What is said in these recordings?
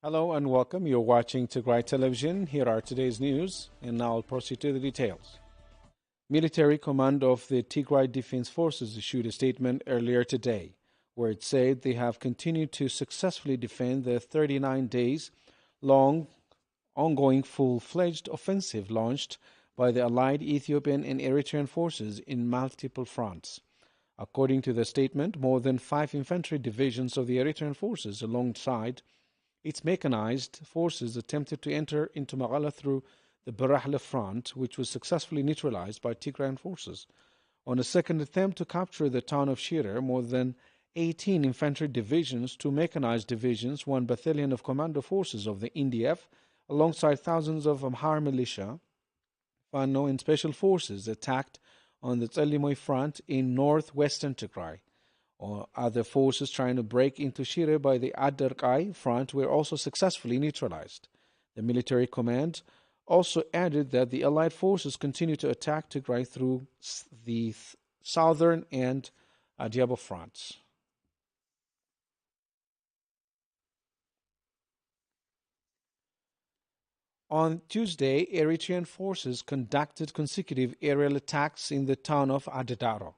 Hello and welcome. You're watching Tigray television. Here are today's news, and now I'll proceed to the details. Military command of the Tigray Defense Forces issued a statement earlier today where it said they have continued to successfully defend the 39 days long ongoing full-fledged offensive launched by the allied Ethiopian and Eritrean forces in multiple fronts. According to the statement, more than 5 infantry divisions of the Eritrean forces alongside its mechanized forces attempted to enter into Magala through the Barahla front, which was successfully neutralized by Tigrayan forces. On a second attempt to capture the town of Shire, more than 18 infantry divisions, 2 mechanized divisions, 1 battalion of commando forces of the NDF, alongside thousands of Amhara militia, Fano, and special forces attacked on the Tselimoy front in northwestern Tigray. Other forces trying to break into Shire by the Adarkai front were also successfully neutralized. The military command also added that the Allied forces continue to attack Tigray through the southern and Diabo fronts. On Tuesday, Eritrean forces conducted consecutive aerial attacks in the town of Adadaro,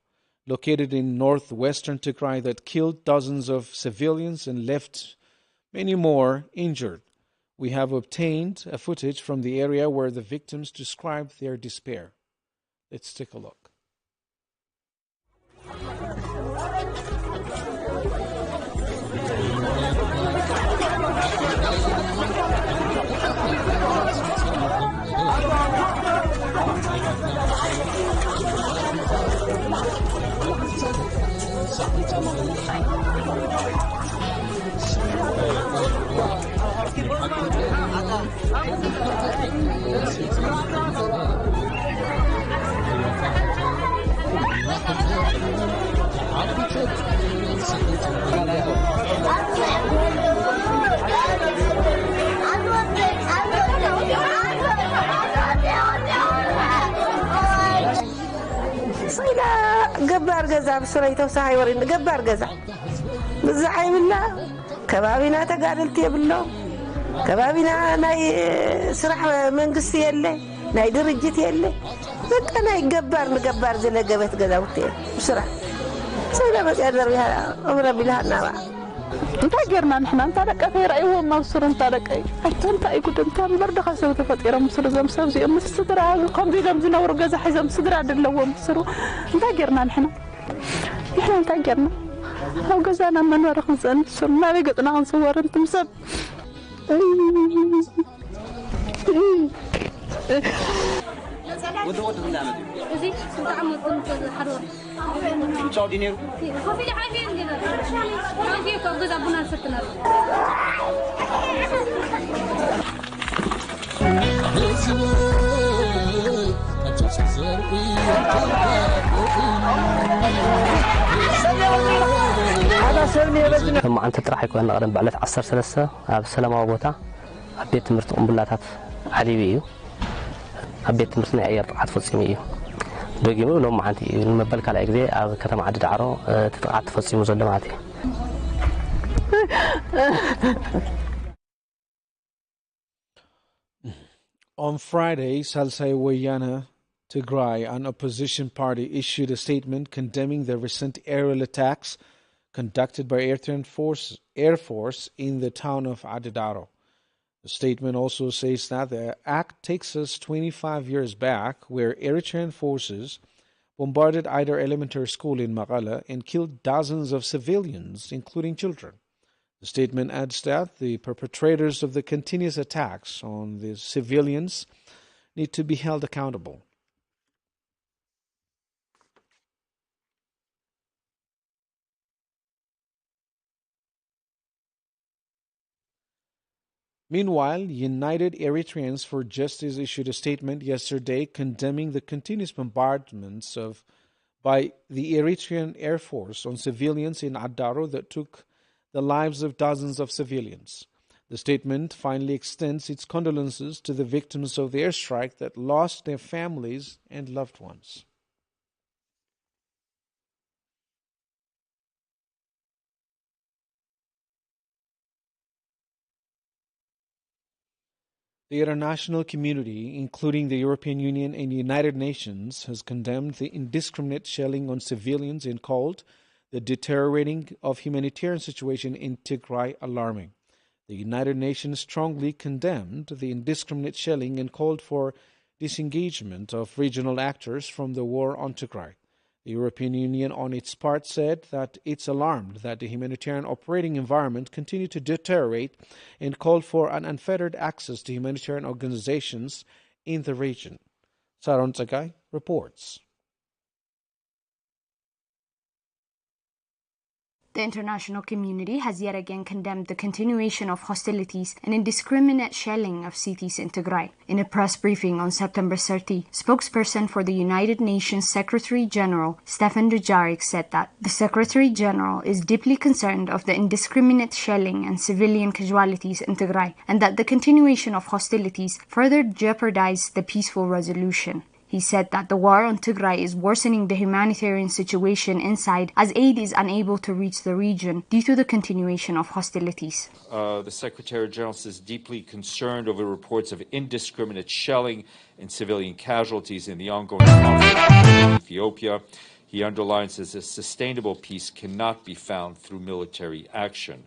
located in northwestern Tigray, that killed dozens of civilians and left many more injured. We have obtained a footage from the area where the victims described their despair. Let's take a look. ገባር ገዛ ብስረይ ተውሳይ ወሪን ገባር ገዛ ብዛይ ብላ ከባቢና ተጋደልት ይብሎ ከባቢና ናይ ስራሕ መንግስት የለ ናይ ድርጅት የለ በቃ ናይ ገባር ዘለገበት ገዛውት ስራሕ ሰይዳ በቀደር ያ አብረ ቢላና ባ እንታ ገርና ንሕና እንታ ደቀ ይራይዎ ማብስሩ እንታ ደቀ አይተንታ ይጉድም ታምበር ደኸሰው ተፈጠረ ምስሩ ዘምሰብ ዚ ምስድራ ከምዚ ደም ዝነብሩ ገዛ ሒዘም ስድራ ደለዎ ምስሩ እንታ ገርና ንሕና እንታ ገርና አው ገዛና መንወር ክንሰን ስርና በገጥና ክንስወር እንትምሰብ ودو بنعمل زي تعمل حرور تشاو دينيرو كوفي عايزين كده ما في كوجز ابونا ستنا لما أنت تروح يكون نقدم بعلت 10 سلسة بسلامة وبوتا عبيت مرت قنبلاتات حليبية عبيت مرتنا عيار عتفصيمي دوغيمو لو ما عندي المبلك على اجزاء كتم عدد عرو تقعد تفصيمو زلماتي. On Friday, Salsai Wayana Tigray, an opposition party, issued a statement condemning the recent aerial attacks conducted by Air Force in the town of Adidaro. The statement also says that the act takes us 25 years back, where Eritrean forces bombarded Eider Elementary School in Magala and killed dozens of civilians, including children. The statement adds that the perpetrators of the continuous attacks on the civilians need to be held accountable. Meanwhile, United Eritreans for Justice issued a statement yesterday condemning the continuous bombardments by the Eritrean Air Force on civilians in Adaro that took the lives of dozens of civilians. The statement finally extends its condolences to the victims of the airstrike that lost their families and loved ones. The international community, including the European Union and the United Nations, has condemned the indiscriminate shelling on civilians and called the deteriorating of humanitarian situation in Tigray alarming. The United Nations strongly condemned the indiscriminate shelling and called for disengagement of regional actors from the war on Tigray. The European Union, on its part, said that it's alarmed that the humanitarian operating environment continued to deteriorate and called for an unfettered access to humanitarian organizations in the region. Saron Tsagai reports. The international community has yet again condemned the continuation of hostilities and indiscriminate shelling of cities in Tigray. In a press briefing on September 30, spokesperson for the United Nations Secretary General Stefan Dujarric said that the Secretary General is deeply concerned of the indiscriminate shelling and civilian casualties in Tigray, and that the continuation of hostilities further jeopardize the peaceful resolution. He said that the war on Tigray is worsening the humanitarian situation inside as aid is unable to reach the region due to the continuation of hostilities. The Secretary General is deeply concerned over reports of indiscriminate shelling and civilian casualties in the ongoing conflict in Ethiopia. He underlines that a sustainable peace cannot be found through military action.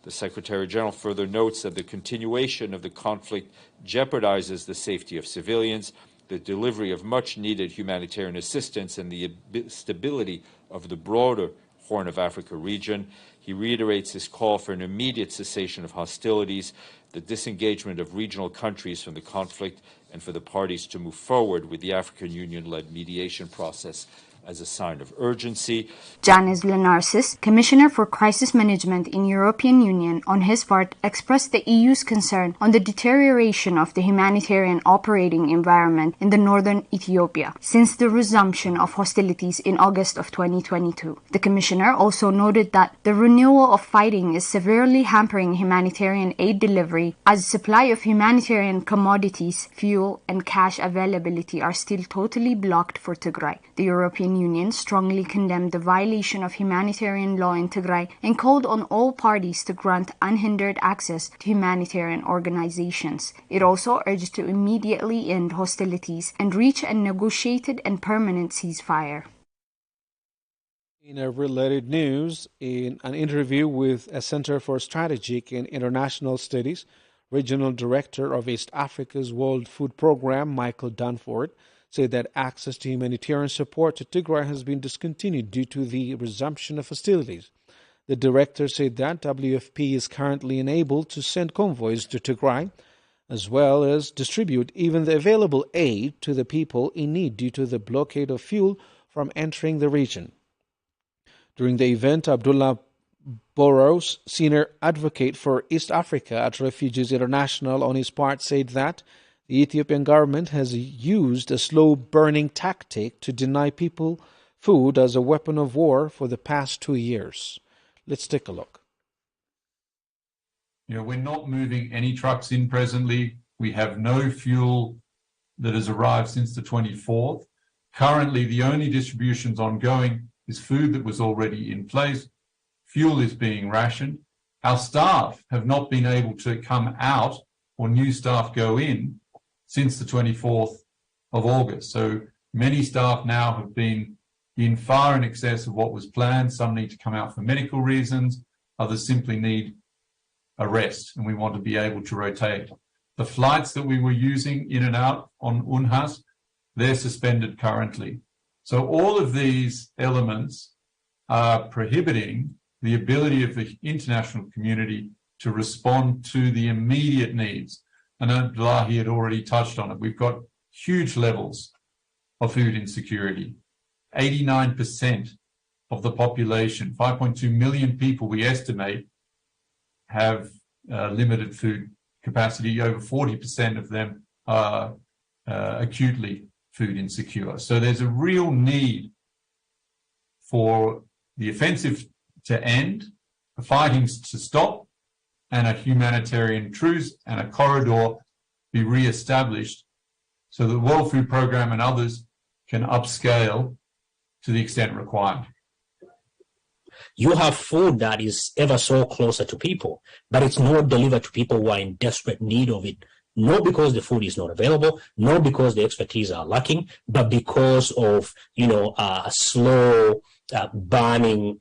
The Secretary General further notes that the continuation of the conflict jeopardizes the safety of civilians, the delivery of much-needed humanitarian assistance, and the stability of the broader Horn of Africa region. He reiterates his call for an immediate cessation of hostilities, the disengagement of regional countries from the conflict, and for the parties to move forward with the African Union-led mediation process as a sign of urgency. Janis Lenarsis, Commissioner for Crisis Management in European Union, on his part expressed the EU's concern on the deterioration of the humanitarian operating environment in the northern Ethiopia since the resumption of hostilities in August of 2022. The Commissioner also noted that the renewal of fighting is severely hampering humanitarian aid delivery as supply of humanitarian commodities, fuel, and cash availability are still totally blocked for Tigray. The European Union strongly condemned the violation of humanitarian law in Tigray and called on all parties to grant unhindered access to humanitarian organizations. It also urged to immediately end hostilities and reach a negotiated and permanent ceasefire. In a related news, in an interview with a Center for Strategic and International Studies, Regional Director of East Africa's World Food Program, Michael Dunford, said that access to humanitarian support to Tigray has been discontinued due to the resumption of hostilities. The director said that WFP is currently unable to send convoys to Tigray, as well as distribute even the available aid to the people in need due to the blockade of fuel from entering the region. During the event, Abdullah Boros, senior advocate for East Africa at Refugees International, on his part said that the Ethiopian government has used a slow-burning tactic to deny people food as a weapon of war for the past 2 years. Let's take a look. We're not moving any trucks in presently. We have no fuel that has arrived since the 24th. Currently, the only distributions ongoing is food that was already in place. Fuel is being rationed. Our staff have not been able to come out or new staff go in since the 24th of August. So many staff now have been in far in excess of what was planned. Some need to come out for medical reasons. Others simply need a rest, and we want to be able to rotate. The flights that we were using in and out on UNHAS, they're suspended currently. So all of these elements are prohibiting the ability of the international community to respond to the immediate needs. And Abdullahi had already touched on it. We've got huge levels of food insecurity. 89% of the population, 5.2 million people we estimate, have limited food capacity. Over 40% of them are acutely food insecure. So there's a real need for the offensive to end, the fighting to stop, and a humanitarian truce and a corridor be re-established so that the World Food Programme and others can upscale to the extent required. You have food that is ever so closer to people, but it's not delivered to people who are in desperate need of it not because the food is not available, not because the expertise are lacking, but because of, a slow banning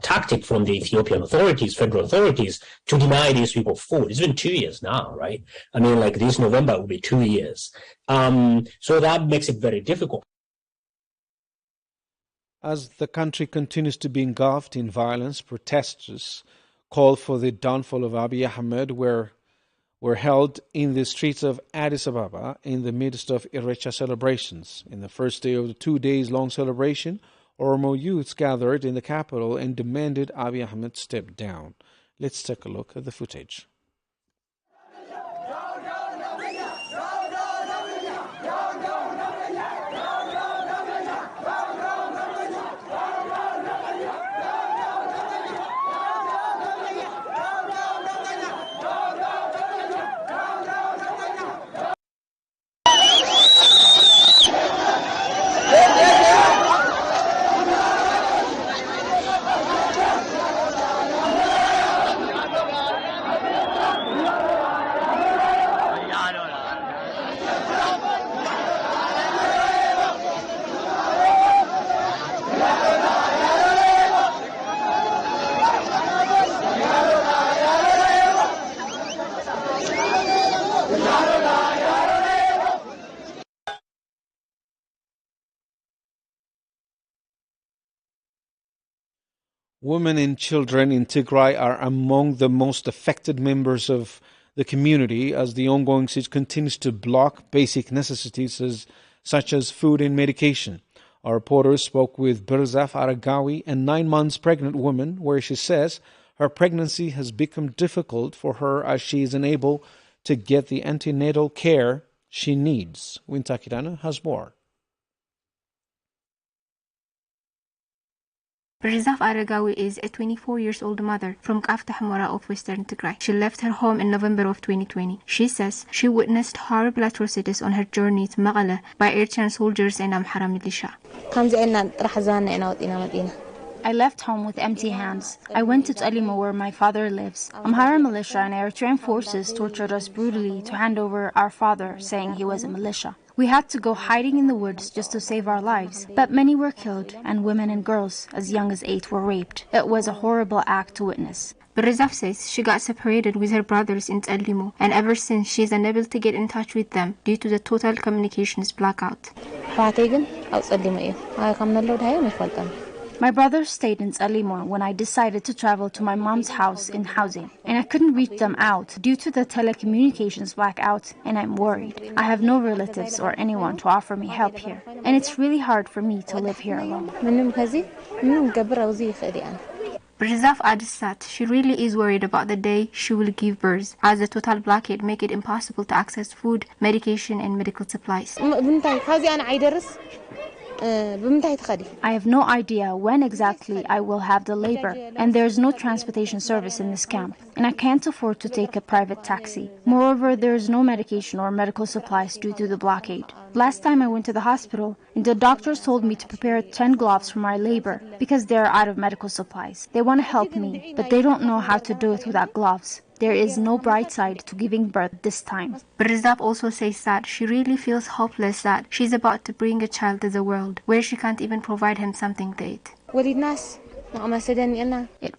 tactic from the Ethiopian authorities, federal authorities, to deny these people food. It's been 2 years now, right? I mean, like this November will be 2 years. So that makes it very difficult. As the country continues to be engulfed in violence, protesters called for the downfall of Abiy Ahmed were held in the streets of Addis Ababa in the midst of Irecha celebrations. In the first day of the 2 days long celebration, Oromo youths gathered in the capital and demanded Abiy Ahmed step down. Let's take a look at the footage. Women and children in Tigray are among the most affected members of the community as the ongoing siege continues to block basic necessities such as food and medication. Our reporter spoke with Birzaf Aragawi, a 9 months pregnant woman, where she says her pregnancy has become difficult for her as she is unable to get the antenatal care she needs. Wintakirana has more. Birzaf Aragawi is a 24-year-old mother from Kafta Hamora of Western Tigray. She left her home in November of 2020. She says she witnessed horrible atrocities on her journey to Magala by Eritrean soldiers and Amhara militia. I left home with empty hands. I went to Talima where my father lives. Amhara militia and Eritrean forces tortured us brutally to hand over our father, saying he was a militia. We had to go hiding in the woods just to save our lives, but many were killed and women and girls as young as 8 were raped. It was a horrible act to witness. Birzaf says she got separated with her brothers in Talimo, and ever since she is unable to get in touch with them due to the total communications blackout. My brother stayed in Talimo when I decided to travel to my mom's house in housing, and I couldn't reach them out due to the telecommunications blackout, and I'm worried. I have no relatives or anyone to offer me help here, and it's really hard for me to live here alone. Birzaf adds that she really is worried about the day she will give birth, as the total blockade make it impossible to access food, medication, and medical supplies. I have no idea when exactly I will have the labor, and there is no transportation service in this camp, and I can't afford to take a private taxi. Moreover, there is no medication or medical supplies due to the blockade. Last time I went to the hospital, and the doctors told me to prepare 10 gloves for my labor because they are out of medical supplies. They want to help me, but they don't know how to do it without gloves. There is no bright side to giving birth this time. Birzaf also says that she really feels hopeless that she's about to bring a child to the world, where she can't even provide him something to eat. It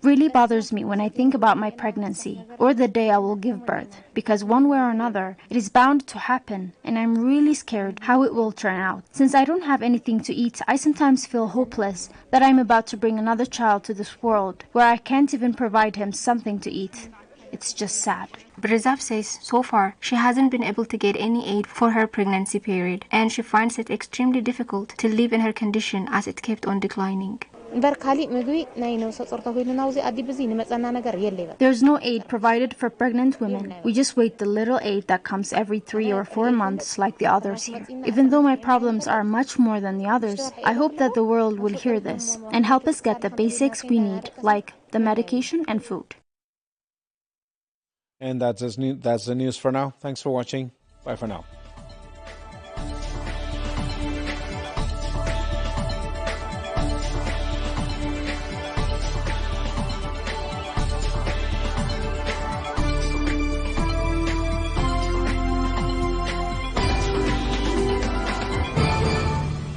really bothers me when I think about my pregnancy or the day I will give birth, because one way or another, it is bound to happen, and I'm really scared how it will turn out. Since I don't have anything to eat, I sometimes feel hopeless that I'm about to bring another child to this world, where I can't even provide him something to eat. It's just sad. Birzaf says so far she hasn't been able to get any aid for her pregnancy period, and she finds it extremely difficult to live in her condition as it kept on declining. There's no aid provided for pregnant women. We just wait the little aid that comes every 3 or 4 months like the others here. Even though my problems are much more than the others, I hope that the world will hear this and help us get the basics we need, like the medication and food. And that's the news for now. Thanks for watching. Bye for now.